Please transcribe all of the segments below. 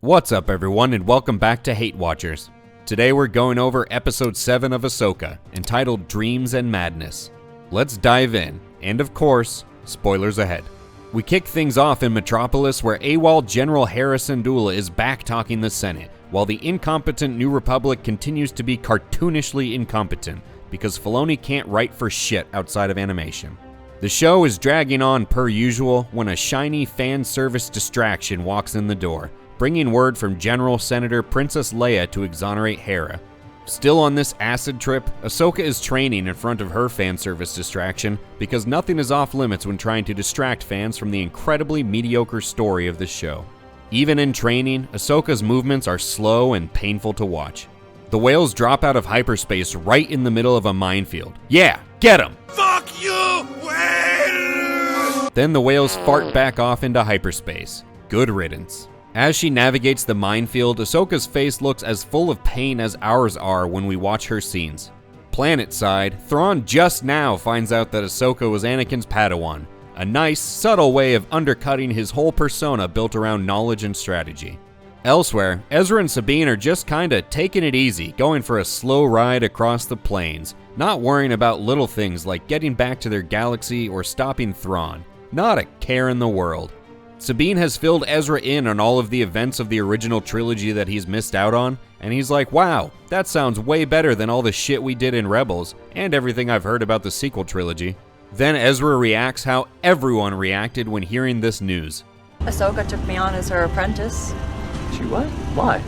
What's up everyone and welcome back to HateWatchers. Today we're going over episode 7 of Ahsoka, entitled Dreams and Madness. Let's dive in, and of course, spoilers ahead. We kick things off in Metropolis where AWOL General Harrison Dula is back talking the Senate, while the incompetent New Republic continues to be cartoonishly incompetent, because Filoni can't write for shit outside of animation. The show is dragging on per usual when a shiny fan service distraction walks in the door, bringing word from General Senator Princess Leia to exonerate Hera. Still on this acid trip, Ahsoka is training in front of her fan service distraction because nothing is off limits when trying to distract fans from the incredibly mediocre story of the show. Even in training, Ahsoka's movements are slow and painful to watch. The whales drop out of hyperspace right in the middle of a minefield. Yeah, get 'em! Fuck you, whale! Then the whales fart back off into hyperspace. Good riddance. As she navigates the minefield, Ahsoka's face looks as full of pain as ours are when we watch her scenes. Planet side, Thrawn just now finds out that Ahsoka was Anakin's Padawan. A nice, subtle way of undercutting his whole persona built around knowledge and strategy. Elsewhere, Ezra and Sabine are just kinda taking it easy, going for a slow ride across the plains, not worrying about little things like getting back to their galaxy or stopping Thrawn. Not a care in the world. Sabine has filled Ezra in on all of the events of the original trilogy that he's missed out on, and he's like, wow, that sounds way better than all the shit we did in Rebels, and everything I've heard about the sequel trilogy. Then Ezra reacts how everyone reacted when hearing this news. Ahsoka took me on as her apprentice. She what? Why?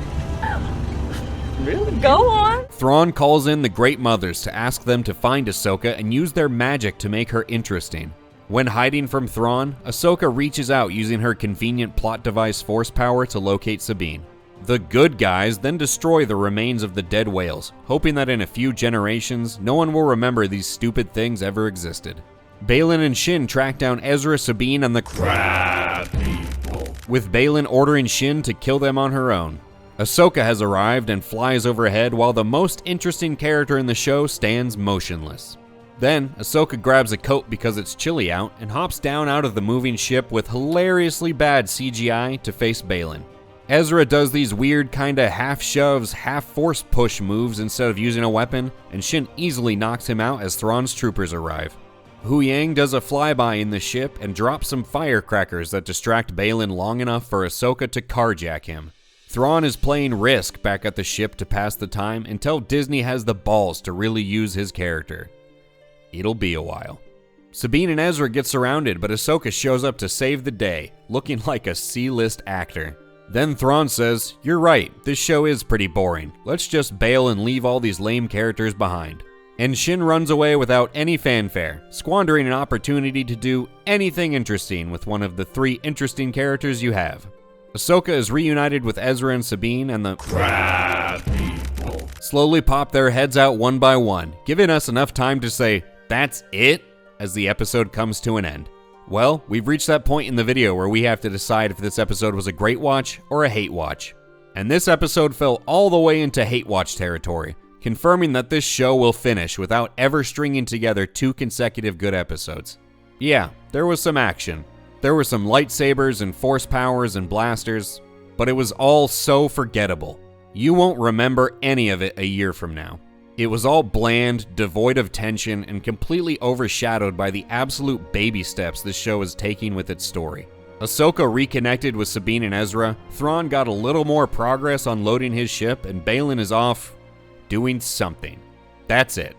Really? Go on! Thrawn calls in the Great Mothers to ask them to find Ahsoka and use their magic to make her interesting. When hiding from Thrawn, Ahsoka reaches out using her convenient plot device force power to locate Sabine. The good guys then destroy the remains of the dead whales, hoping that in a few generations, no one will remember these stupid things ever existed. Baylan and Shin track down Ezra, Sabine, and the crab people, with Baylan ordering Shin to kill them on her own. Ahsoka has arrived and flies overhead while the most interesting character in the show stands motionless. Then, Ahsoka grabs a coat because it's chilly out and hops down out of the moving ship with hilariously bad CGI to face Baylan. Ezra does these weird kinda half shoves, half force push moves instead of using a weapon, and Shin easily knocks him out as Thrawn's troopers arrive. Hu Yang does a flyby in the ship and drops some firecrackers that distract Baylan long enough for Ahsoka to carjack him. Thrawn is playing Risk back at the ship to pass the time until Disney has the balls to really use his character. It'll be a while. Sabine and Ezra get surrounded, but Ahsoka shows up to save the day, looking like a C-list actor. Then Thrawn says, "You're right, this show is pretty boring. Let's just bail and leave all these lame characters behind." And Shin runs away without any fanfare, squandering an opportunity to do anything interesting with one of the 3 interesting characters you have. Ahsoka is reunited with Ezra and Sabine, and the crab people slowly pop their heads out one by one, giving us enough time to say, "That's it?" as the episode comes to an end. Well, we've reached that point in the video where we have to decide if this episode was a great watch or a hate watch. And this episode fell all the way into hate watch territory, confirming that this show will finish without ever stringing together 2 consecutive good episodes. Yeah, there was some action. There were some lightsabers and force powers and blasters, but it was all so forgettable. You won't remember any of it a year from now. It was all bland, devoid of tension, and completely overshadowed by the absolute baby steps this show is taking with its story. Ahsoka reconnected with Sabine and Ezra, Thrawn got a little more progress on loading his ship, and Baylan is off doing something. That's it.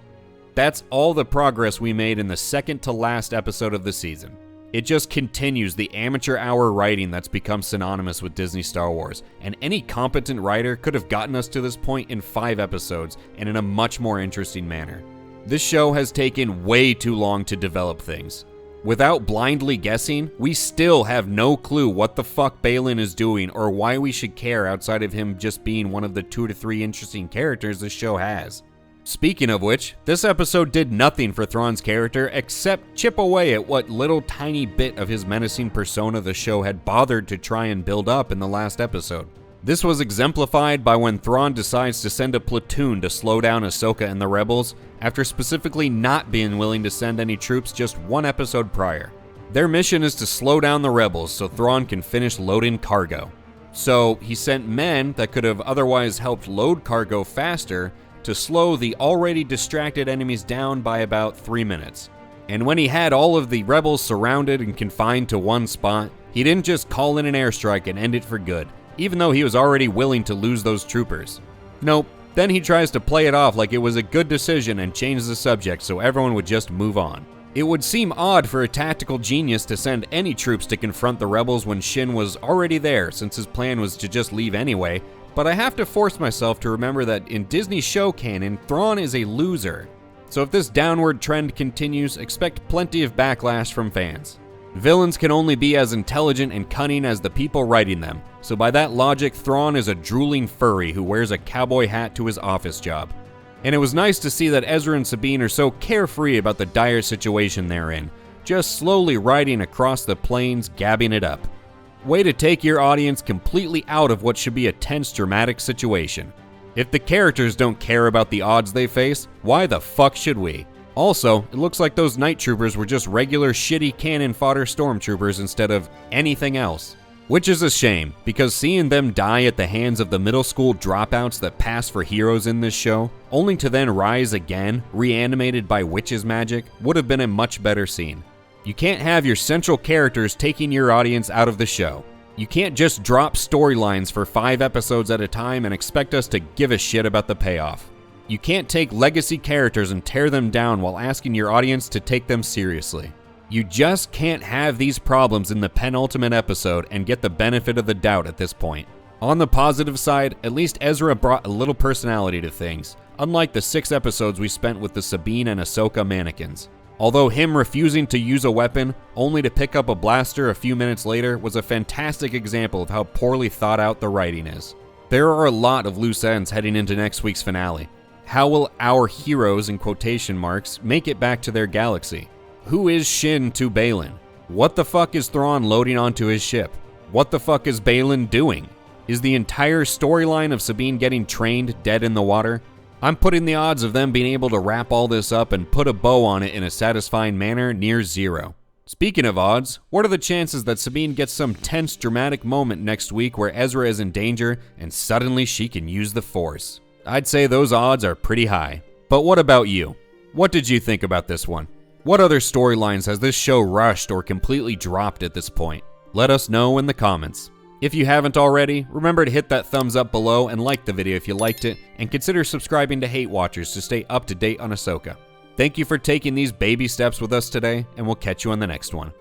That's all the progress we made in the second to last episode of the season. It just continues the amateur hour writing that's become synonymous with Disney Star Wars, and any competent writer could have gotten us to this point in 5 episodes and in a much more interesting manner. This show has taken way too long to develop things. Without blindly guessing, we still have no clue what the fuck Baylan is doing or why we should care outside of him just being one of the 2 to 3 interesting characters this show has. Speaking of which, this episode did nothing for Thrawn's character except chip away at what little tiny bit of his menacing persona the show had bothered to try and build up in the last episode. This was exemplified by when Thrawn decides to send a platoon to slow down Ahsoka and the rebels, after specifically not being willing to send any troops just 1 episode prior. Their mission is to slow down the rebels so Thrawn can finish loading cargo. So he sent men that could have otherwise helped load cargo faster to slow the already distracted enemies down by about 3 minutes. And when he had all of the rebels surrounded and confined to one spot, he didn't just call in an airstrike and end it for good, even though he was already willing to lose those troopers. Nope, then he tries to play it off like it was a good decision and change the subject so everyone would just move on. It would seem odd for a tactical genius to send any troops to confront the rebels when Shin was already there, since his plan was to just leave anyway, but I have to force myself to remember that in Disney show canon, Thrawn is a loser. So if this downward trend continues, expect plenty of backlash from fans. Villains can only be as intelligent and cunning as the people writing them, so by that logic, Thrawn is a drooling furry who wears a cowboy hat to his office job. And it was nice to see that Ezra and Sabine are so carefree about the dire situation they're in, just slowly riding across the plains, gabbing it up. Way to take your audience completely out of what should be a tense, dramatic situation. If the characters don't care about the odds they face, why the fuck should we? Also, it looks like those night troopers were just regular shitty cannon fodder stormtroopers instead of anything else. Which is a shame, because seeing them die at the hands of the middle school dropouts that pass for heroes in this show, only to then rise again, reanimated by witch's magic, would have been a much better scene. You can't have your central characters taking your audience out of the show. You can't just drop storylines for 5 episodes at a time and expect us to give a shit about the payoff. You can't take legacy characters and tear them down while asking your audience to take them seriously. You just can't have these problems in the penultimate episode and get the benefit of the doubt at this point. On the positive side, at least Ezra brought a little personality to things, unlike the 6 episodes we spent with the Sabine and Ahsoka mannequins. Although him refusing to use a weapon, only to pick up a blaster a few minutes later, was a fantastic example of how poorly thought out the writing is. There are a lot of loose ends heading into next week's finale. How will our heroes, in quotation marks, make it back to their galaxy? Who is Shin to Baylan? What the fuck is Thrawn loading onto his ship? What the fuck is Baylan doing? Is the entire storyline of Sabine getting trained dead in the water? I'm putting the odds of them being able to wrap all this up and put a bow on it in a satisfying manner near 0. Speaking of odds, what are the chances that Sabine gets some tense, dramatic moment next week where Ezra is in danger and suddenly she can use the Force? I'd say those odds are pretty high. But what about you? What did you think about this one? What other storylines has this show rushed or completely dropped at this point? Let us know in the comments. If you haven't already, remember to hit that thumbs up below and like the video if you liked it, and consider subscribing to HateWatchers to stay up to date on Ahsoka. Thank you for taking these baby steps with us today, and we'll catch you on the next one.